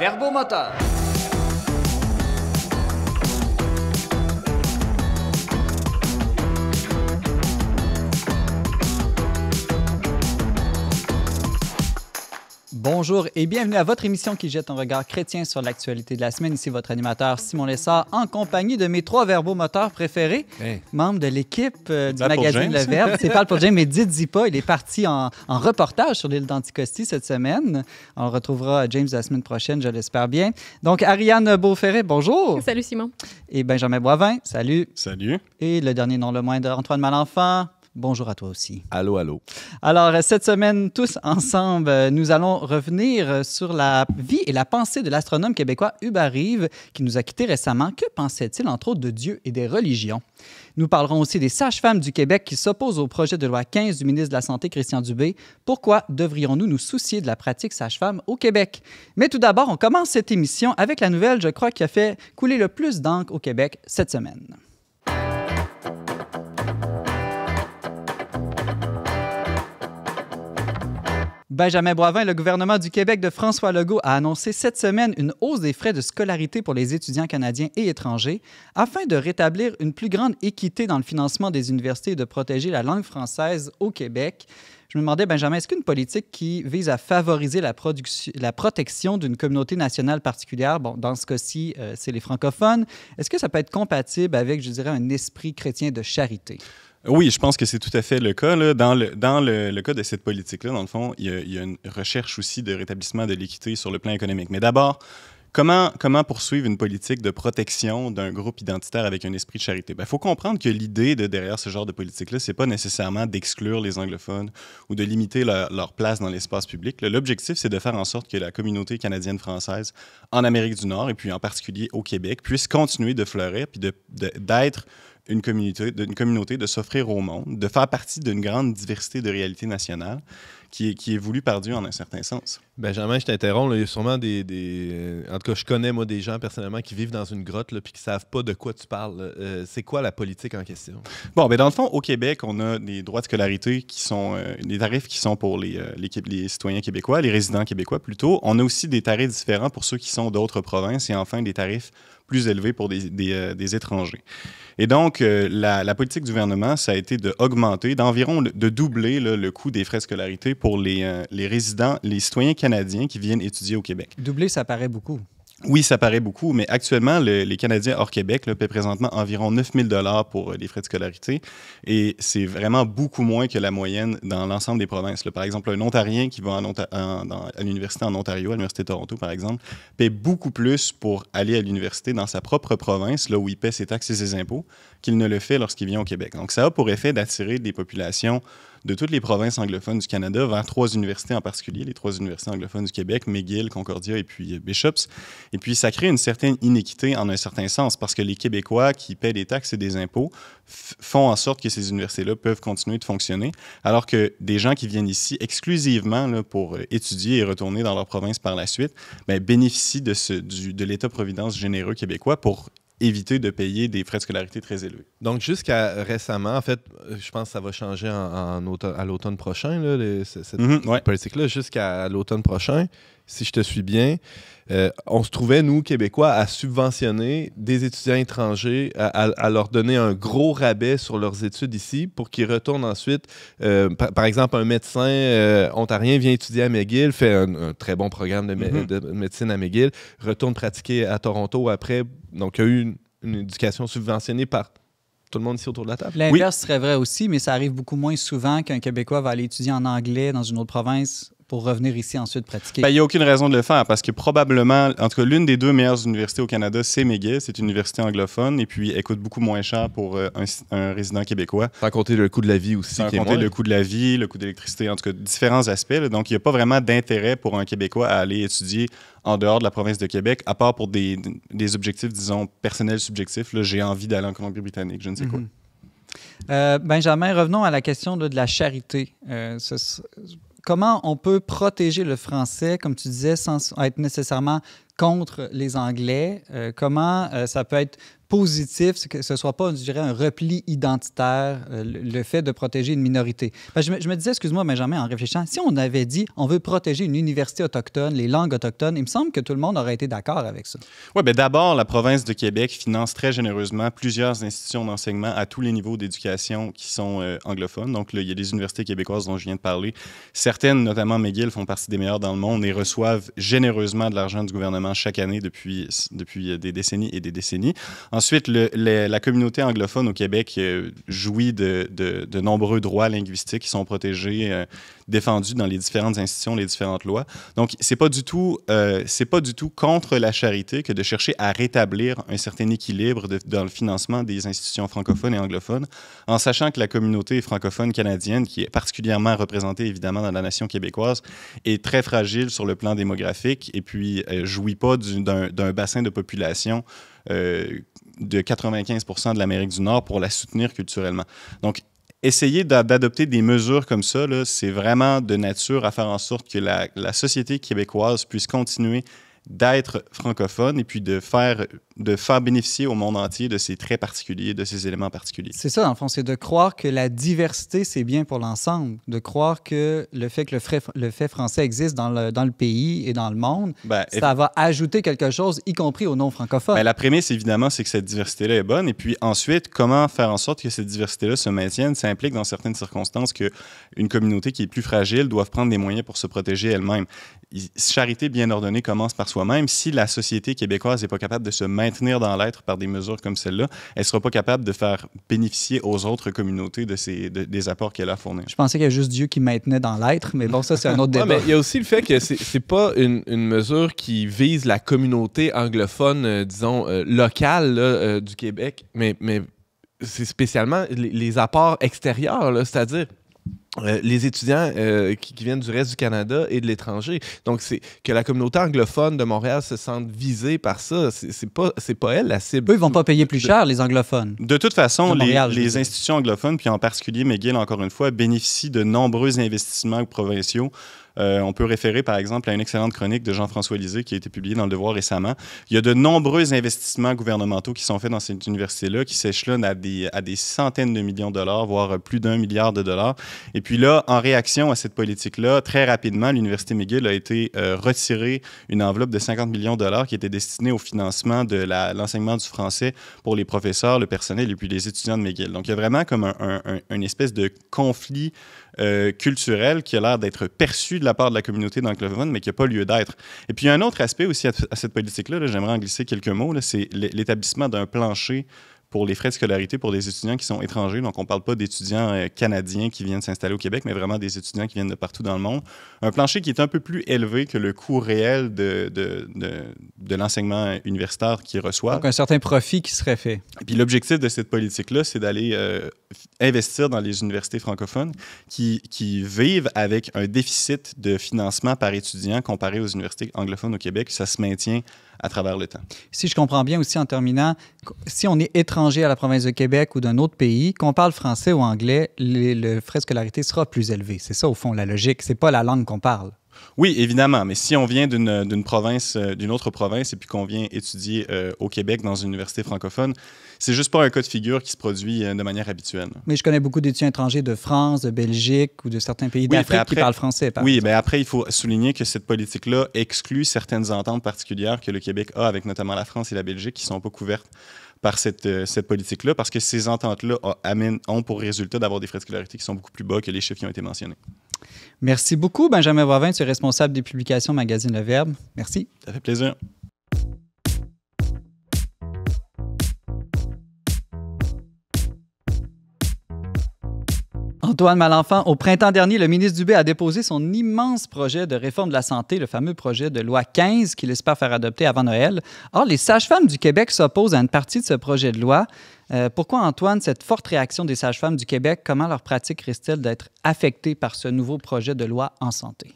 Verbomoteur. Bonjour et bienvenue à votre émission qui jette un regard chrétien sur l'actualité de la semaine. Ici votre animateur Simon Lessard en compagnie de mes trois verbomoteurs préférés, membres de l'équipe du magazine Le Verbe. C'est Paul pour James, mais dites-y pas, il est parti en reportage sur l'île d'Anticosti cette semaine. On retrouvera James la semaine prochaine, je l'espère bien. Donc Ariane Beauferret, bonjour. Salut Simon. Et Benjamin Boivin, salut. Salut. Et le dernier non le moindre, Antoine Malenfant. Bonjour à toi aussi. Allô, allô. Alors, cette semaine, tous ensemble, nous allons revenir sur la vie et la pensée de l'astronome québécois Hubert Reeves, qui nous a quittés récemment. Que pensait-il, entre autres, de Dieu et des religions? Nous parlerons aussi des sages-femmes du Québec qui s'opposent au projet de loi 15 du ministre de la Santé, Christian Dubé. Pourquoi devrions-nous nous soucier de la pratique sage-femme au Québec? Mais tout d'abord, on commence cette émission avec la nouvelle, je crois, qui a fait couler le plus d'encre au Québec cette semaine. Benjamin Boivin, le gouvernement du Québec de François Legault a annoncé cette semaine une hausse des frais de scolarité pour les étudiants canadiens et étrangers afin de rétablir une plus grande équité dans le financement des universités et de protéger la langue française au Québec. Je me demandais, Benjamin, est-ce qu'une politique qui vise à favoriser la protection d'une communauté nationale particulière, bon, dans ce cas-ci, c'est les francophones, est-ce que ça peut être compatible avec, je dirais, un esprit chrétien de charité? Oui, je pense que c'est tout à fait le cas. Là. Dans le cas de cette politique-là, dans le fond, il y a une recherche aussi de rétablissement de l'équité sur le plan économique. Mais d'abord, comment poursuivre une politique de protection d'un groupe identitaire avec un esprit de charité? Il faut comprendre que l'idée derrière ce genre de politique-là, c'est pas nécessairement d'exclure les anglophones ou de limiter leur place dans l'espace public. Là, l'objectif, c'est de faire en sorte que la communauté canadienne-française en Amérique du Nord, et puis en particulier au Québec, puisse continuer de fleurir puis d'être une communauté, de s'offrir au monde, de faire partie d'une grande diversité de réalités nationales qui est voulue par Dieu en un certain sens. Benjamin, je t'interromps. Là, il y a sûrement en tout cas, je connais, moi, des gens personnellement qui vivent dans une grotte puis qui ne savent pas de quoi tu parles. C'est quoi la politique en question? Bon, dans le fond, au Québec, on a des droits de scolarité qui sont des tarifs qui sont pour les citoyens québécois, les résidents québécois plutôt. On a aussi des tarifs différents pour ceux qui sont d'autres provinces et enfin des tarifs plus élevés pour des étrangers. Et donc, la politique du gouvernement, ça a été de doubler le coût des frais de scolarité pour les résidents, les citoyens canadiens qui viennent étudier au Québec. Doubler, ça paraît beaucoup. Oui, ça paraît beaucoup, mais actuellement, les Canadiens hors Québec paient présentement environ 9 000 $ pour les frais de scolarité et c'est vraiment beaucoup moins que la moyenne dans l'ensemble des provinces. Là, par exemple, un Ontarien qui va à l'université en Ontario, à l'Université de Toronto, par exemple, paie beaucoup plus pour aller à l'université dans sa propre province, là où il paie ses taxes et ses impôts, qu'il ne le fait lorsqu'il vient au Québec. Donc, ça a pour effet d'attirer des populations de toutes les provinces anglophones du Canada vers trois universités en particulier, les trois universités anglophones du Québec, McGill, Concordia et puis Bishops. Et puis, ça crée une certaine inéquité en un certain sens parce que les Québécois qui paient des taxes et des impôts font en sorte que ces universités-là peuvent continuer de fonctionner, alors que des gens qui viennent ici exclusivement pour étudier et retourner dans leur province par la suite, bénéficient de l'État-providence généreux québécois pour éviter de payer des frais de scolarité très élevés. Donc, jusqu'à récemment, en fait, je pense que ça va changer à l'automne prochain, là, cette politique-là, jusqu'à l'automne prochain, si je te suis bien. On se trouvait, nous, Québécois, à subventionner des étudiants étrangers, à leur donner un gros rabais sur leurs études ici pour qu'ils retournent ensuite. Par exemple, un médecin ontarien vient étudier à McGill, fait un très bon programme de médecine à McGill, retourne pratiquer à Toronto après. Donc, il y a eu une éducation subventionnée par tout le monde ici autour de la table. L'inverse serait vrai aussi, mais ça arrive beaucoup moins souvent qu'un Québécois va aller étudier en anglais dans une autre province pour revenir ici ensuite pratiquer. Il n'y a aucune raison de le faire parce que probablement, en tout cas, l'une des deux meilleures universités au Canada, c'est McGill. C'est une université anglophone et puis elle coûte beaucoup moins cher pour un résident québécois. Sans compter le coût de la vie aussi. Sans compter le coût de la vie, le coût d'électricité, en tout cas, différents aspects. Là. Donc, il n'y a pas vraiment d'intérêt pour un Québécois à aller étudier en dehors de la province de Québec, à part pour des objectifs, disons, personnels, subjectifs. Là, j'ai envie d'aller en Colombie-Britannique, je ne sais quoi. Benjamin, revenons à la question de la charité. Comment on peut protéger le français, comme tu disais, sans être nécessairement contre les Anglais, comment ça peut être positif, que ce ne soit pas, je dirais, un repli identitaire, le fait de protéger une minorité. Je me disais, excuse-moi, Benjamin, en réfléchissant, si on avait dit on veut protéger une université autochtone, les langues autochtones, il me semble que tout le monde aurait été d'accord avec ça. Oui, bien d'abord, la province de Québec finance très généreusement plusieurs institutions d'enseignement à tous les niveaux d'éducation qui sont anglophones. Donc, là, il y a des universités québécoises dont je viens de parler. Certaines, notamment McGill, font partie des meilleures dans le monde et reçoivent généreusement de l'argent du gouvernement chaque année depuis des décennies et des décennies. Ensuite, la communauté anglophone au Québec jouit de nombreux droits linguistiques qui sont protégés, défendus dans les différentes institutions, les différentes lois. Donc, c'est pas du tout contre la charité que de chercher à rétablir un certain équilibre dans le financement des institutions francophones et anglophones, en sachant que la communauté francophone canadienne, qui est particulièrement représentée évidemment dans la nation québécoise, est très fragile sur le plan démographique et puis jouit pas d'un bassin de population de 95% de l'Amérique du Nord pour la soutenir culturellement. Donc, essayer d'adopter des mesures comme ça, là, c'est vraiment de nature à faire en sorte que la société québécoise puisse continuer d'être francophone et puis de faire bénéficier au monde entier de ces traits particuliers, de ces éléments particuliers. C'est ça, dans le fond, c'est de croire que la diversité, c'est bien pour l'ensemble, de croire que le fait que le fait français existe dans le pays et dans le monde, ça va ajouter quelque chose, y compris aux non-francophones. La prémisse, évidemment, c'est que cette diversité-là est bonne. Et puis ensuite, comment faire en sorte que cette diversité-là se maintienne? Ça implique dans certaines circonstances qu'une communauté qui est plus fragile doit prendre des moyens pour se protéger elle-même. Charité bien ordonnée commence par soi-même. Si la société québécoise n'est pas capable de se maintenir dans l'être par des mesures comme celle-là, elle ne sera pas capable de faire bénéficier aux autres communautés des apports qu'elle a fournis. Je pensais qu'il y a juste Dieu qui maintenait dans l'être, mais bon, ça, c'est un autre débat. Mais il y a aussi le fait que c'est pas une mesure qui vise la communauté anglophone, disons, locale là, du Québec, mais c'est spécialement les apports extérieurs, là, c'est-à-dire les étudiants qui viennent du reste du Canada et de l'étranger. Donc, c'est que la communauté anglophone de Montréal se sente visée par ça. C'est pas elle la cible. Eux, ils vont pas payer plus cher, les anglophones. De toute façon, les institutions anglophones, puis en particulier McGill, encore une fois, bénéficient de nombreux investissements provinciaux. On peut référer, par exemple, à une excellente chronique de Jean-François Lisée qui a été publiée dans Le Devoir récemment. Il y a de nombreux investissements gouvernementaux qui sont faits dans cette université-là, qui s'échelonnent à des centaines de millions de dollars, voire plus d'1 milliard de dollars. Et puis là, en réaction à cette politique-là, très rapidement, l'Université McGill a été retirée une enveloppe de 50 millions de dollars qui était destinée au financement de l'enseignement du français pour les professeurs, le personnel et puis les étudiants de McGill. Donc, il y a vraiment comme une espèce de conflit culturel qui a l'air d'être perçu de la part de la communauté d'anglophones, mais qui n'a pas lieu d'être. Et puis, il y a un autre aspect aussi à cette politique-là, j'aimerais en glisser quelques mots, c'est l'établissement d'un plancher pour les frais de scolarité pour des étudiants qui sont étrangers. Donc, on ne parle pas d'étudiants canadiens qui viennent s'installer au Québec, mais vraiment des étudiants qui viennent de partout dans le monde. Un plancher qui est un peu plus élevé que le coût réel de l'enseignement universitaire qu'ils reçoivent. Donc, un certain profit qui serait fait. Et puis, l'objectif de cette politique-là, c'est d'aller investir dans les universités francophones qui vivent avec un déficit de financement par étudiant comparé aux universités anglophones au Québec. Ça se maintient à travers le temps. Si je comprends bien aussi en terminant, si on est étranger à la province de Québec ou d'un autre pays, qu'on parle français ou anglais, le frais de scolarité sera plus élevé. C'est ça, au fond, la logique. C'est pas la langue qu'on parle. Oui, évidemment, mais si on vient d'une province, d'une autre province et puis qu'on vient étudier au Québec dans une université francophone, c'est juste pas un cas de figure qui se produit de manière habituelle. Mais je connais beaucoup d'étudiants étrangers de France, de Belgique ou de certains pays d'Afrique qui parlent français. Oui, mais après, il faut souligner que cette politique-là exclut certaines ententes particulières que le Québec a avec notamment la France et la Belgique qui ne sont pas couvertes par cette politique-là, parce que ces ententes-là ont pour résultat d'avoir des frais de scolarité qui sont beaucoup plus bas que les chiffres qui ont été mentionnés. Merci beaucoup, Benjamin Boivin, tu es responsable des publications Magazine Le Verbe. Merci. Ça fait plaisir. Antoine Malenfant, au printemps dernier, le ministre Dubé a déposé son immense projet de réforme de la santé, le fameux projet de loi 15 qu'il espère faire adopter avant Noël. Or, les sages-femmes du Québec s'opposent à une partie de ce projet de loi. Pourquoi, Antoine, cette forte réaction des sages-femmes du Québec? Comment leur pratique risque-t-elle d'être affectée par ce nouveau projet de loi en santé?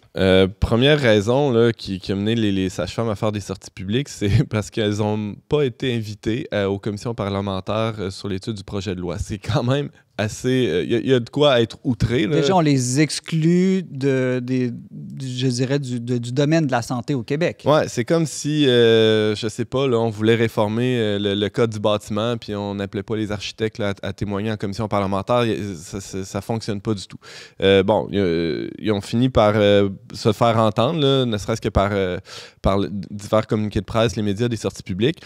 Première raison là, qui a mené les sages-femmes à faire des sorties publiques, c'est parce qu'elles n'ont pas été invitées aux commissions parlementaires sur l'étude du projet de loi. C'est quand même assez... Il y a de quoi être outré. Là. Déjà, on les exclut je dirais, du domaine de la santé au Québec. Ouais, c'est comme si, je sais pas, là, on voulait réformer le code du bâtiment puis on n'appelait pas les architectes là, à témoigner en commission parlementaire. Ça fonctionne pas du tout. Bon, ils ont fini par se faire entendre, là, ne serait-ce que par divers communiqués de presse, les médias, des sorties publiques.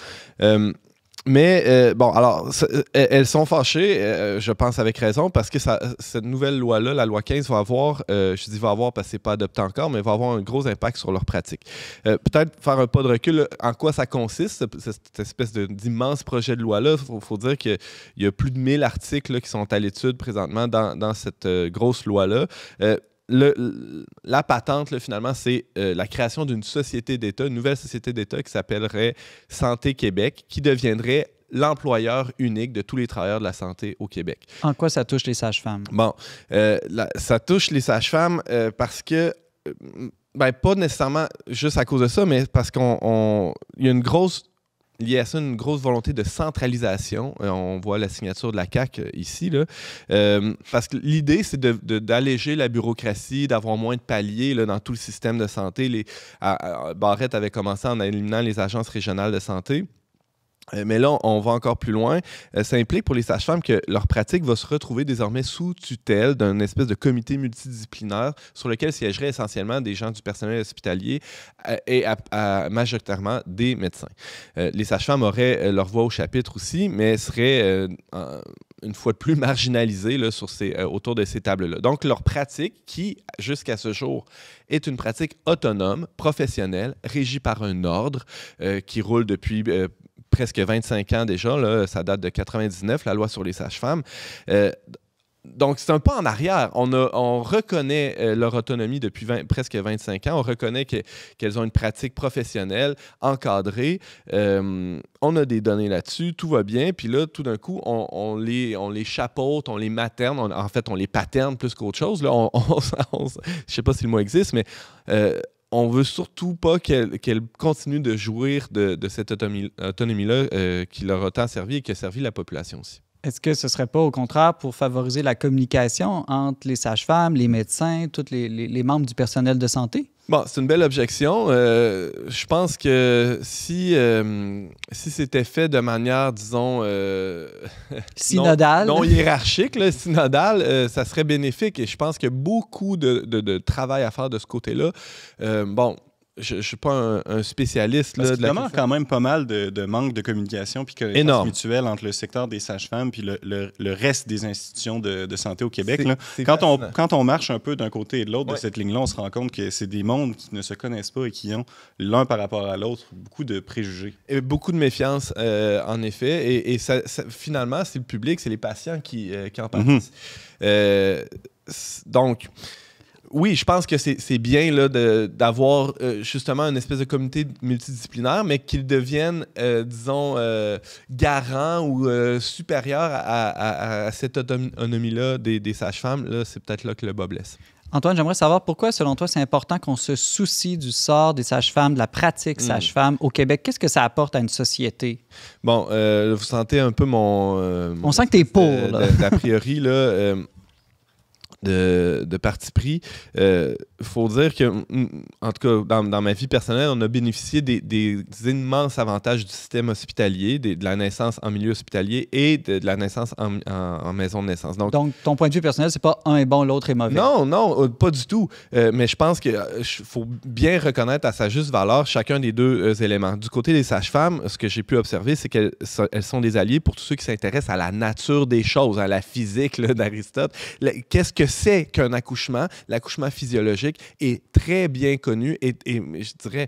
Mais bon, alors, elles sont fâchées, je pense avec raison, parce que cette nouvelle loi-là, la loi 15, va avoir, je dis va avoir parce que c'est pas adopté encore, mais va avoir un gros impact sur leur pratique. Peut-être faire un pas de recul, en quoi ça consiste, cette espèce d'immense projet de loi-là. Il faut dire qu'il y a plus de 1000 articles là, qui sont à l'étude présentement dans cette grosse loi-là. La patente, là, finalement, c'est la création d'une société d'État, une nouvelle société d'État qui s'appellerait Santé Québec, qui deviendrait l'employeur unique de tous les travailleurs de la santé au Québec. En quoi ça touche les sages-femmes? Bon, ça touche les sages-femmes parce que, pas nécessairement juste à cause de ça, mais parce qu'il y a une grosse... lié à ça, une grosse volonté de centralisation. On voit la signature de la CAQ ici. Là. Parce que l'idée, c'est d'alléger la bureaucratie, d'avoir moins de paliers là, dans tout le système de santé. Barrette avait commencé en éliminant les agences régionales de santé. Mais là, on va encore plus loin. Ça implique pour les sages-femmes que leur pratique va se retrouver désormais sous tutelle d'un espèce de comité multidisciplinaire sur lequel siégeraient essentiellement des gens du personnel hospitalier et majoritairement des médecins. Les sages-femmes auraient leur voix au chapitre aussi, mais seraient une fois de plus marginalisées là, autour de ces tables-là. Donc, leur pratique, qui, jusqu'à ce jour, est une pratique autonome, professionnelle, régie par un ordre qui roule depuis... presque 25 ans déjà, là, ça date de 99, la loi sur les sages-femmes. Donc, c'est un pas en arrière. On reconnaît leur autonomie depuis presque 25 ans. On reconnaît qu'elles ont une pratique professionnelle, encadrée. On a des données là-dessus, tout va bien. Puis là, tout d'un coup, on les chapeaute, on les materne. En fait, on les paterne plus qu'autre chose. Là, je ne sais pas si le mot existe, mais... on veut surtout pas qu'elles continuent de jouir de cette autonomie-là qui leur a tant servi et qui a servi la population aussi. Est-ce que ce ne serait pas, au contraire, pour favoriser la communication entre les sages-femmes, les médecins, tous les membres du personnel de santé? Bon, c'est une belle objection. Je pense que si c'était fait de manière, disons... synodale. Non hiérarchique, là, synodale, ça serait bénéfique. Et je pense qu'il y a beaucoup de travail à faire de ce côté-là. Bon... Je ne suis pas un spécialiste. Parce qu'il demande quand même pas mal de manque de communication puis connaissance mutuelle entre le secteur des sages-femmes puis le reste des institutions de santé au Québec. Là. Quand on marche un peu d'un côté et de l'autre de cette ligne-là, on se rend compte que c'est des mondes qui ne se connaissent pas et qui ont, l'un par rapport à l'autre, beaucoup de préjugés. Et beaucoup de méfiance, en effet. Et finalement, c'est le public, c'est les patients qui en pâtissent. Donc... Oui, je pense que c'est bien là, d'avoir justement une espèce de comité multidisciplinaire, mais qu'ils deviennent, disons, garants ou supérieurs à cette autonomie-là des sages-femmes. Là, c'est peut-être là que le bas blesse. Antoine, j'aimerais savoir pourquoi, selon toi, c'est important qu'on se soucie du sort des sages-femmes, de la pratique sage-femme au Québec. Qu'est-ce que ça apporte à une société? Bon, vous sentez un peu on sent que tu es pour. D'a priori, là... de parti pris. Faut dire que, en tout cas, dans ma vie personnelle, on a bénéficié des immenses avantages du système hospitalier, de la naissance en milieu hospitalier et de la naissance en maison de naissance. Donc, ton point de vue personnel, c'est pas un est bon, l'autre est mauvais. Non, pas du tout. Mais je pense qu'il faut bien reconnaître à sa juste valeur chacun des deux éléments. Du côté des sages-femmes, ce que j'ai pu observer, c'est qu'elles sont des alliés pour tous ceux qui s'intéressent à la nature des choses, à la physique là, d'Aristote. Qu'est-ce que c'est qu'un accouchement, l'accouchement physiologique, est très bien connu et je dirais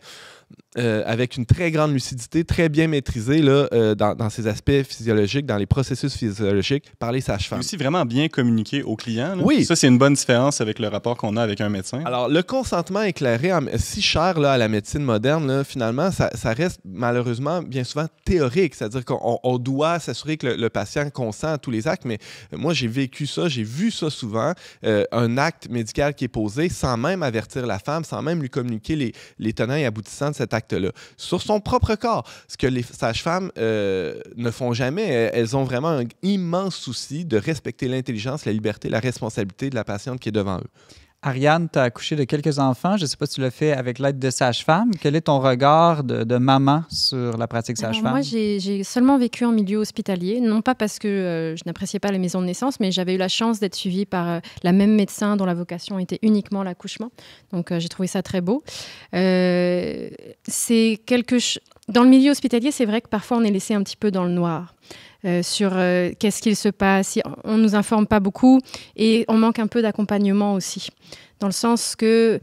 avec une très grande lucidité, très bien maîtrisée là, dans ses aspects physiologiques, dans les processus physiologiques par les sages-femmes. Et aussi vraiment bien communiqué aux clients. Là. Oui. Ça, c'est une bonne différence avec le rapport qu'on a avec un médecin. Alors, le consentement éclairé, si cher là, à la médecine moderne, là, finalement, ça reste malheureusement bien souvent théorique. C'est-à-dire qu'on doit s'assurer que le patient consent à tous les actes, mais moi, j'ai vécu ça, j'ai vu ça souvent, un acte médical qui est posé sans même avertir la femme, sans même lui communiquer les tenants et aboutissants de cet acte-là, sur son propre corps. Ce que les sages-femmes ne font jamais, elles ont vraiment un immense souci de respecter l'intelligence, la liberté, la responsabilité de la patiente qui est devant eux. Ariane, tu as accouché de quelques enfants. Je ne sais pas si tu l'as fait avec l'aide de sage-femme. Quel est ton regard de maman sur la pratique sage-femme? Moi, j'ai seulement vécu en milieu hospitalier. Non pas parce que je n'appréciais pas les maisons de naissance, mais j'avais eu la chance d'être suivie par la même médecin dont la vocation était uniquement l'accouchement. Donc, j'ai trouvé ça très beau. Dans le milieu hospitalier, c'est vrai que parfois, on est laissé un petit peu dans le noir. Sur qu'est-ce qu'il se passe. On ne nous informe pas beaucoup et on manque un peu d'accompagnement aussi. Dans le sens que,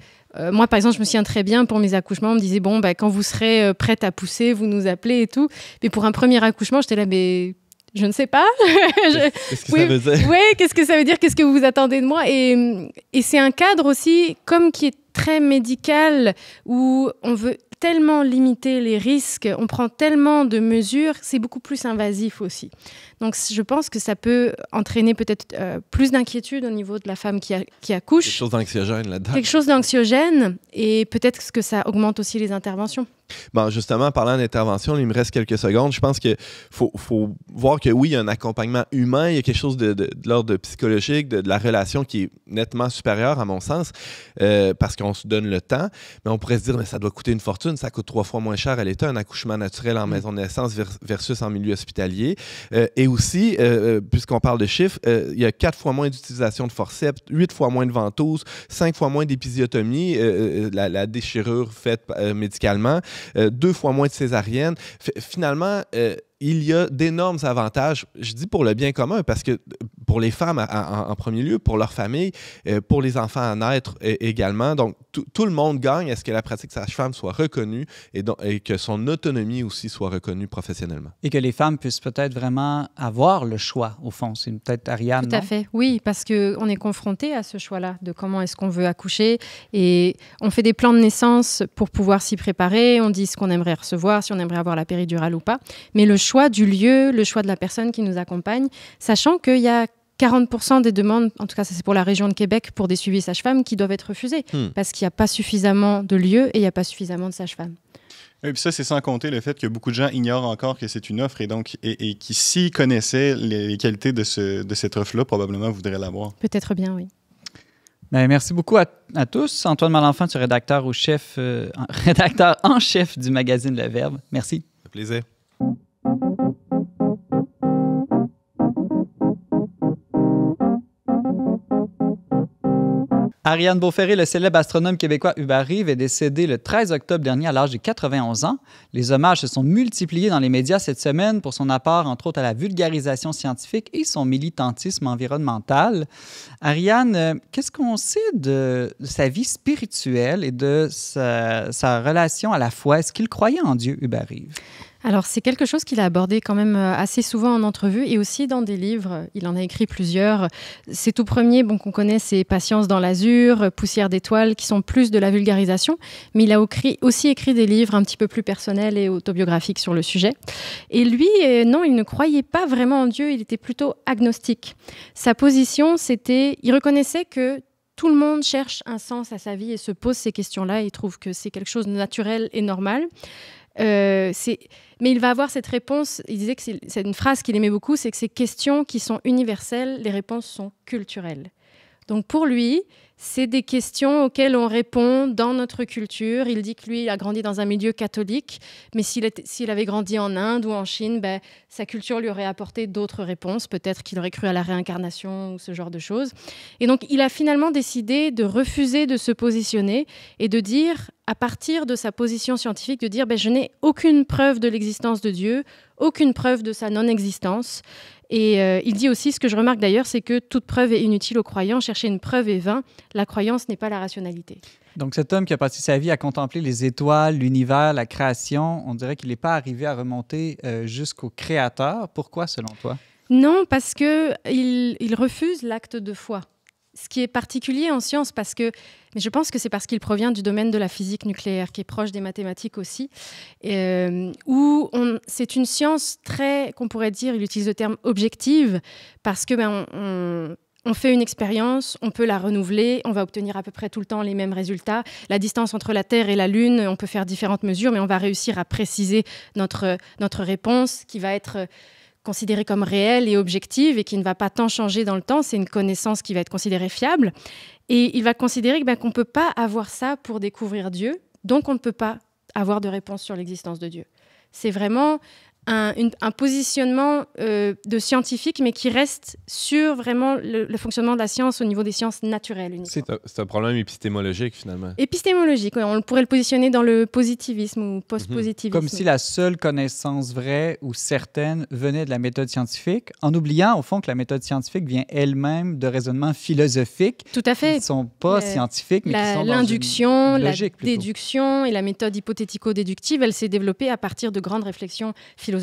moi, par exemple, je me souviens très bien, pour mes accouchements, on me disait, bon, quand vous serez prête à pousser, vous nous appelez et tout. Mais pour un premier accouchement, j'étais là, mais je ne sais pas. Qu'est-ce que ça veut dire? Oui, qu'est-ce que ça veut dire? Qu'est-ce que vous attendez de moi? Et c'est un cadre aussi, comme qui est très médical, où on veut tellement limiter les risques, on prend tellement de mesures, c'est beaucoup plus invasif aussi. Donc, je pense que ça peut entraîner peut-être plus d'inquiétude au niveau de la femme qui accouche. Quelque chose d'anxiogène là-dedans. Quelque chose d'anxiogène et peut-être que ça augmente aussi les interventions. Bon, justement, parlant d'intervention, il me reste quelques secondes. Je pense qu'il faut voir que oui, il y a un accompagnement humain, il y a quelque chose de l'ordre psychologique, de la relation qui est nettement supérieure, à mon sens, parce qu'on se donne le temps. Mais on pourrait se dire, mais ça doit coûter une fortune, ça coûte 3 fois moins cher à l'État, un accouchement naturel en maison de naissance versus en milieu hospitalier. Et aussi, puisqu'on parle de chiffres, il y a 4 fois moins d'utilisation de forceps, 8 fois moins de ventouses, 5 fois moins d'épisiotomie, la déchirure faite médicalement, 2 fois moins de césariennes. Finalement, il y a d'énormes avantages, je dis pour le bien commun, parce que pour les femmes en premier lieu, pour leur famille, pour les enfants à naître également. Donc, tout le monde gagne à ce que la pratique sage-femme soit reconnue et que son autonomie aussi soit reconnue professionnellement. Et que les femmes puissent peut-être vraiment avoir le choix, au fond. C'est peut-être Ariane, Tout à fait, oui, parce qu'on est confronté à ce choix-là de comment est-ce qu'on veut accoucher. Et on fait des plans de naissance pour pouvoir s'y préparer. On dit ce qu'on aimerait recevoir, si on aimerait avoir la péridurale ou pas. Mais le choix du lieu, le choix de la personne qui nous accompagne, sachant qu'il y a 40% des demandes, en tout cas ça c'est pour la région de Québec, pour des suivis sages-femmes qui doivent être refusées parce qu'il n'y a pas suffisamment de lieux et il n'y a pas suffisamment de sages-femmes. Et puis ça, c'est sans compter le fait que beaucoup de gens ignorent encore que c'est une offre et qui, s'ils connaissaient les qualités de cette offre-là, probablement voudraient l'avoir. Peut-être bien, oui. Bien, merci beaucoup à tous. Antoine Malenfant, tu es rédacteur en chef du magazine Le Verbe. Merci. Ça fait plaisir. Ariane Beauferré, le célèbre astronome québécois Hubert Reeves, est décédé le 13 octobre dernier à l'âge de 91 ans. Les hommages se sont multipliés dans les médias cette semaine pour son apport, entre autres, à la vulgarisation scientifique et son militantisme environnemental. Ariane, qu'est-ce qu'on sait de sa vie spirituelle et de sa relation à la foi? Est-ce qu'il croyait en Dieu, Hubert Reeves? Alors, c'est quelque chose qu'il a abordé quand même assez souvent en entrevue et aussi dans des livres. Il en a écrit plusieurs. Ses tout premiers, qu'on connaît, c'est Patience dans l'azur, Poussière d'étoiles, qui sont plus de la vulgarisation. Mais il a aussi écrit des livres un petit peu plus personnels et autobiographiques sur le sujet. Et lui, non, il ne croyait pas vraiment en Dieu. Il était plutôt agnostique. Sa position, c'était... Il reconnaissait que tout le monde cherche un sens à sa vie et se pose ces questions-là. Il trouve que c'est quelque chose de naturel et normal. Mais il va avoir cette réponse, il disait que c'est une phrase qu'il aimait beaucoup, c'est que ces questions qui sont universelles, les réponses sont culturelles. Donc pour lui, c'est des questions auxquelles on répond dans notre culture. Il dit que lui, il a grandi dans un milieu catholique, mais s'il avait grandi en Inde ou en Chine, sa culture lui aurait apporté d'autres réponses. Peut-être qu'il aurait cru à la réincarnation ou ce genre de choses. Et donc, il a finalement décidé de refuser de se positionner et de dire, à partir de sa position scientifique, de dire je n'ai aucune preuve de l'existence de Dieu, aucune preuve de sa non-existence. Et il dit aussi, ce que je remarque d'ailleurs, c'est que toute preuve est inutile aux croyants. Chercher une preuve est vain. La croyance n'est pas la rationalité. Donc, cet homme qui a passé sa vie à contempler les étoiles, l'univers, la création, on dirait qu'il n'est pas arrivé à remonter jusqu'au Créateur. Pourquoi, selon toi? Non, parce qu'il refuse l'acte de foi. Ce qui est particulier en science, mais je pense que c'est parce qu'il provient du domaine de la physique nucléaire, qui est proche des mathématiques aussi, où c'est une science qu'on pourrait dire, il utilise le terme objective, parce que on fait une expérience, on peut la renouveler, on va obtenir à peu près tout le temps les mêmes résultats. La distance entre la Terre et la Lune, on peut faire différentes mesures, mais on va réussir à préciser notre réponse qui va être considérée comme réelle et objective et qui ne va pas tant changer dans le temps. C'est une connaissance qui va être considérée fiable. Et il va considérer qu'on ne peut pas avoir ça pour découvrir Dieu, donc on ne peut pas avoir de réponse sur l'existence de Dieu. C'est vraiment un positionnement de scientifique, mais qui reste sur vraiment le fonctionnement de la science au niveau des sciences naturelles uniquement. C'est un problème épistémologique, finalement. Épistémologique, oui. On pourrait le positionner dans le positivisme ou post-positivisme. Comme si la seule connaissance vraie ou certaine venait de la méthode scientifique, en oubliant, au fond, que la méthode scientifique vient elle-même de raisonnements philosophiques. Tout à fait. Qui ne sont pas scientifiques, mais qui sont dans l'induction, une logique, la déduction et la méthode hypothético-déductive, elle s'est développée à partir de grandes réflexions philosophique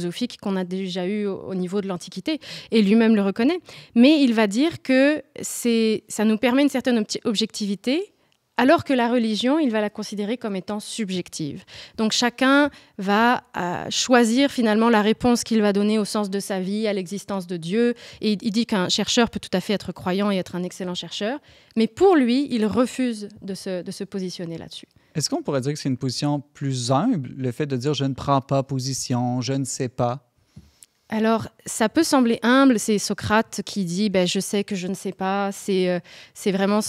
qu'on a déjà eu au niveau de l'Antiquité, et lui-même le reconnaît. Mais il va dire que ça nous permet une certaine objectivité, alors que la religion, il va la considérer comme étant subjective. Donc chacun va choisir finalement la réponse qu'il va donner au sens de sa vie, à l'existence de Dieu. Et il dit qu'un chercheur peut tout à fait être croyant et être un excellent chercheur, mais pour lui, il refuse de se positionner là-dessus. Est-ce qu'on pourrait dire que c'est une position plus humble, le fait de dire « je ne prends pas position, je ne sais pas » ? Alors, ça peut sembler humble. C'est Socrate qui dit « je sais que je ne sais pas ». C'est vraiment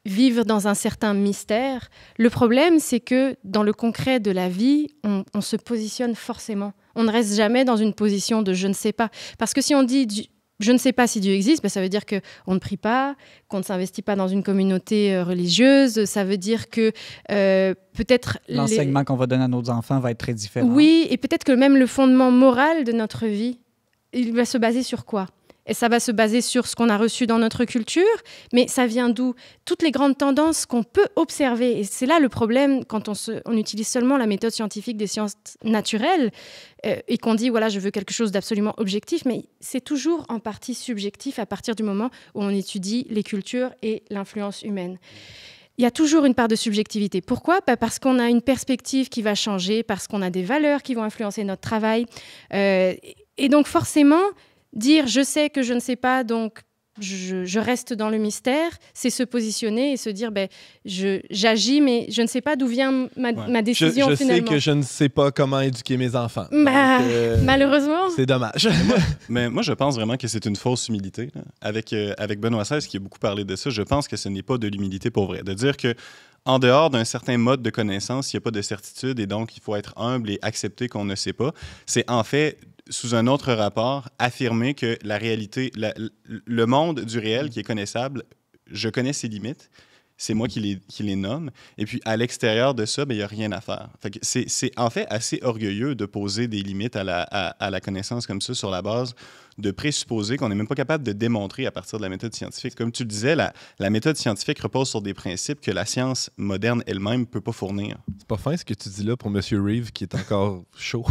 vivre dans un certain mystère. Le problème, c'est que dans le concret de la vie, on se positionne forcément. On ne reste jamais dans une position de « je ne sais pas ». Parce que si on dit « je ne sais pas si Dieu existe », ça veut dire qu'on ne prie pas, qu'on ne s'investit pas dans une communauté religieuse. Ça veut dire que peut-être... L'enseignement qu'on va donner à nos enfants va être très différent. Oui, et peut-être que même le fondement moral de notre vie, il va se baser sur quoi ? Et ça va se baser sur ce qu'on a reçu dans notre culture, mais ça vient d'où ? Toutes les grandes tendances qu'on peut observer, et c'est là le problème quand on utilise seulement la méthode scientifique des sciences naturelles et qu'on dit, voilà, je veux quelque chose d'absolument objectif, mais c'est toujours en partie subjectif à partir du moment où on étudie les cultures et l'influence humaine. Il y a toujours une part de subjectivité. Pourquoi ? Parce qu'on a une perspective qui va changer, parce qu'on a des valeurs qui vont influencer notre travail. Et donc forcément... dire « je sais que je ne sais pas, donc je reste dans le mystère », c'est se positionner et se dire j'agis, mais je ne sais pas d'où vient ma décision je finalement. Je sais que je ne sais pas comment éduquer mes enfants. Malheureusement. C'est dommage. Mais moi, je pense vraiment que c'est une fausse humilité. Là. Avec Benoît XVI, qui a beaucoup parlé de ça, je pense que ce n'est pas de l'humilité pour vrai. De dire que en dehors d'un certain mode de connaissance, il n'y a pas de certitude et donc il faut être humble et accepter qu'on ne sait pas. C'est en fait... sous un autre rapport, affirmer que la réalité, le monde du réel qui est connaissable, je connais ses limites, c'est moi qui les nomme, et puis à l'extérieur de ça, il n'y a rien à faire. Fait que c'est en fait assez orgueilleux de poser des limites à la connaissance comme ça sur la base de présupposer qu'on n'est même pas capable de démontrer à partir de la méthode scientifique. Comme tu le disais, la méthode scientifique repose sur des principes que la science moderne elle-même ne peut pas fournir. C'est pas fin ce que tu dis là pour M. Reeve qui est encore chaud.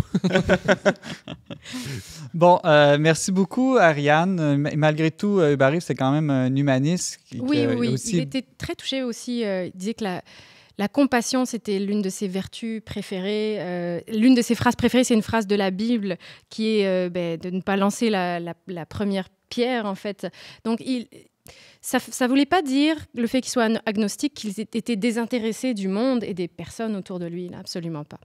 Bon, merci beaucoup, Ariane. Malgré tout, Hubert Reeve, c'est quand même un humaniste. Oui. Il était très touché aussi. Il disait que la compassion, c'était l'une de ses vertus préférées. L'une de ses phrases préférées, c'est une phrase de la Bible qui est de ne pas lancer la première pierre, en fait. Donc, ça ne voulait pas dire, le fait qu'il soit agnostique, qu'il était désintéressé du monde et des personnes autour de lui. Là, absolument pas.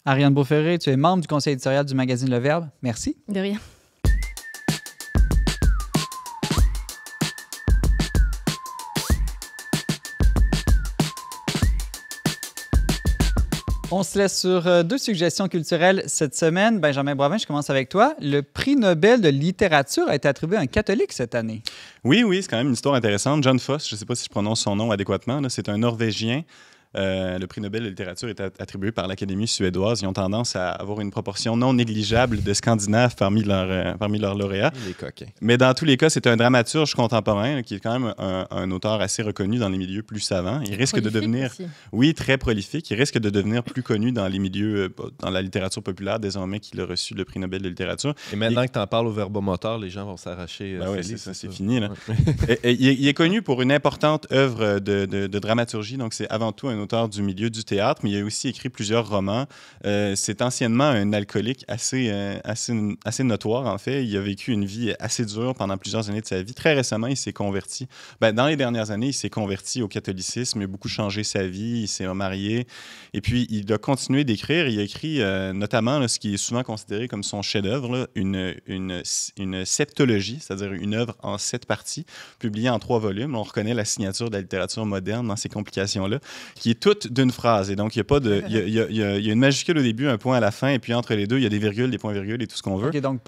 Ariane Beauferré, tu es membre du conseil éditorial du magazine Le Verbe. Merci. De rien. On se laisse sur 2 suggestions culturelles cette semaine. Benjamin Boivin, je commence avec toi. Le prix Nobel de littérature a été attribué à un catholique cette année. Oui, c'est quand même une histoire intéressante. John Foss, je ne sais pas si je prononce son nom adéquatement, là, c'est un Norvégien. le prix Nobel de littérature est attribué par l'Académie suédoise. Ils ont tendance à avoir une proportion non négligeable de Scandinaves parmi leurs lauréats. Les coquins. Mais dans tous les cas, c'est un dramaturge contemporain qui est quand même un auteur assez reconnu dans les milieux plus savants. Il risque de devenir... Aussi. Oui, très prolifique. Il risque de devenir plus connu dans les milieux, dans la littérature populaire, désormais qu'il a reçu le prix Nobel de littérature. Et maintenant que tu en parles au verbomoteur, les gens vont s'arracher. Ben oui, c'est fini. Là. Ouais. Il est connu pour une importante œuvre de dramaturgie. Donc, c'est avant tout un auteur du milieu du théâtre, mais il a aussi écrit plusieurs romans. C'est anciennement un alcoolique assez notoire, en fait. Il a vécu une vie assez dure pendant plusieurs années de sa vie. Très récemment, il s'est converti. Dans les dernières années, il s'est converti au catholicisme. Il a beaucoup changé sa vie. Il s'est remarié. Et puis, il a continué d'écrire. Il a écrit notamment là, ce qui est souvent considéré comme son chef-d'œuvre, une septologie, c'est-à-dire une œuvre en 7 parties, publiée en 3 volumes. On reconnaît la signature de la littérature moderne dans ces complications-là, qui est toute d'une phrase. Et donc, il y a une majuscule au début, un point à la fin, et puis entre les deux, il y a des virgules, des points-virgules et tout ce qu'on veut. OK, donc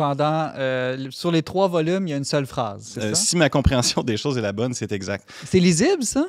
sur les 3 volumes, il y a une seule phrase, c'est ça? Si ma compréhension des choses est la bonne, c'est exact. C'est lisible, ça?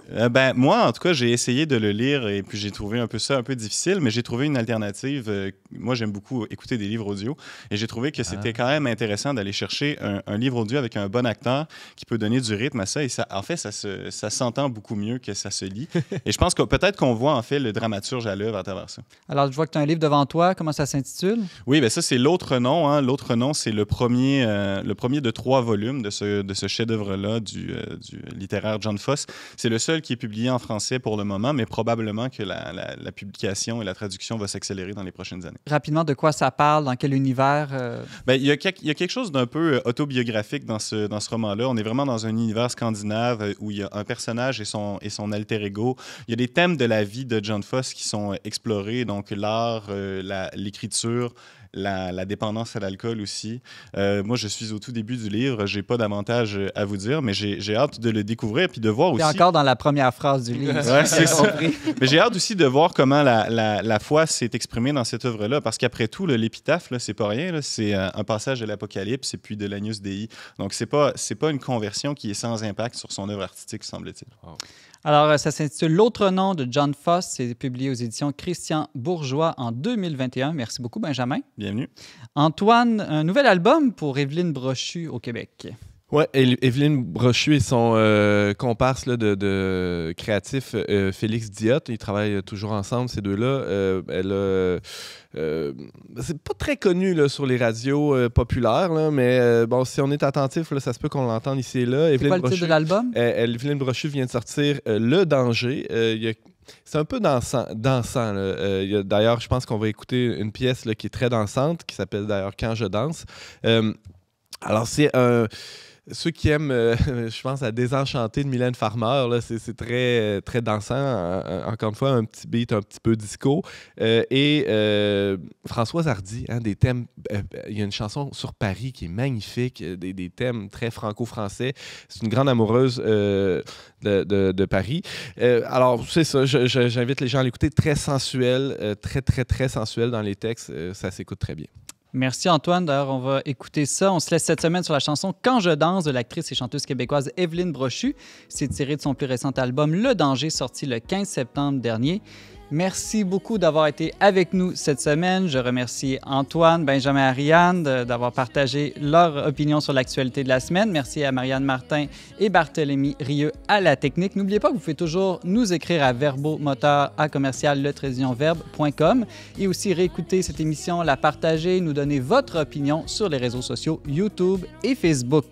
Moi, en tout cas, j'ai essayé de le lire et puis j'ai trouvé un peu difficile, mais j'ai trouvé une alternative. Moi, j'aime beaucoup écouter des livres audio et j'ai trouvé que c'était quand même intéressant d'aller chercher un livre audio avec un bon acteur qui peut donner du rythme à ça. Et ça, en fait, ça s'entend beaucoup mieux que ça se lit. Et je pense que peut-être qu'on voit en fait le dramaturge à l'œuvre à travers ça. Alors, je vois que tu as un livre devant toi. Comment ça s'intitule? Oui, bien ça, c'est l'autre nom. Hein. L'autre nom, c'est le premier de 3 volumes de ce chef-d'œuvre-là du littéraire John Foss. C'est le seul qui est publié en français pour le moment, mais probablement que la publication et la traduction va s'accélérer dans les prochaines années. Rapidement, de quoi ça parle? Dans quel univers? Il y a quelque chose d'un peu autobiographique dans ce roman-là. On est vraiment dans un univers scandinave où il y a un personnage et son alter ego. Il y a des thèmes de la vie de John Foss qui sont explorés, donc l'art, l'écriture, la dépendance à l'alcool aussi. Moi, je suis au tout début du livre. J'ai pas davantage à vous dire, mais j'ai hâte de le découvrir puis de voir aussi... T'es encore dans la première phrase du livre. Ouais, c'est ça. Mais j'ai hâte aussi de voir comment la foi s'est exprimée dans cette œuvre-là, parce qu'après tout, l'épitaphe, c'est pas rien. Là, c'est un passage de l'Apocalypse et puis de l'Agnus Dei. Donc, c'est pas une conversion qui est sans impact sur son œuvre artistique, semble-t-il. Wow. Alors, ça s'intitule L'autre nom de John Foss. C'est publié aux éditions Christian Bourgeois en 2021. Merci beaucoup, Benjamin. Bienvenue. Antoine, un nouvel album pour Évelyne Brochu au Québec. Oui, Évelyne Brochu et son comparse là, de créatif, Félix Diotte, ils travaillent toujours ensemble, ces deux-là. C'est pas très connu là, sur les radios populaires, là, mais bon, si on est attentif, là, ça se peut qu'on l'entende ici et là. C'est quoi le titre de l'album? Évelyne Brochu vient de sortir Le Danger. C'est un peu dansant. D'ailleurs, je pense qu'on va écouter une pièce là, qui est très dansante, qui s'appelle d'ailleurs Quand je danse. Alors, c'est ceux qui aiment, je pense, à Désenchanté de Mylène Farmer, là, c'est très, très dansant. Encore une fois, un petit beat un petit peu disco. Et Françoise Hardy, des thèmes... Il y a une chanson sur Paris qui est magnifique, des thèmes très franco-français. C'est une grande amoureuse de Paris. Alors, c'est ça, j'invite les gens à l'écouter. Très sensuel, très, très, très sensuel dans les textes. Ça s'écoute très bien. Merci Antoine. D'ailleurs, on va écouter ça. On se laisse cette semaine sur la chanson Quand je danse de l'actrice et chanteuse québécoise Évelyne Brochu. C'est tiré de son plus récent album Le Danger, sorti le 15 septembre dernier. Merci beaucoup d'avoir été avec nous cette semaine. Je remercie Antoine, Benjamin et Ariane d'avoir partagé leur opinion sur l'actualité de la semaine. Merci à Marianne Martin et Barthélemy Rieux à la technique. N'oubliez pas que vous pouvez toujours nous écrire à verbomoteur@le-verbe.com et aussi réécouter cette émission, la partager, nous donner votre opinion sur les réseaux sociaux YouTube et Facebook.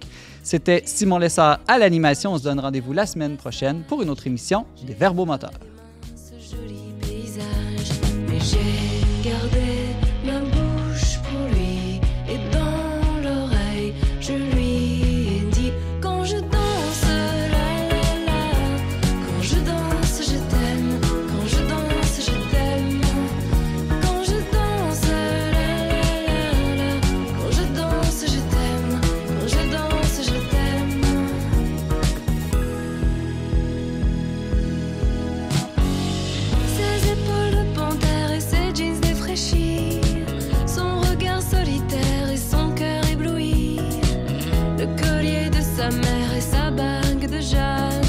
C'était Simon Lessard à l'animation. On se donne rendez-vous la semaine prochaine pour une autre émission des Verbomoteurs. J'ai gardé ma bouche pour lui et dans l'oreille je lui ai dit quand je danse la la la, quand je danse je t'aime, quand je danse je t'aime, quand je danse la la la, quand je danse je t'aime, quand je danse je t'aime. Ses épaules de panthère et ses jeans défraîchis, son regard solitaire et son cœur ébloui, le collier de sa mère et sa bague de jade.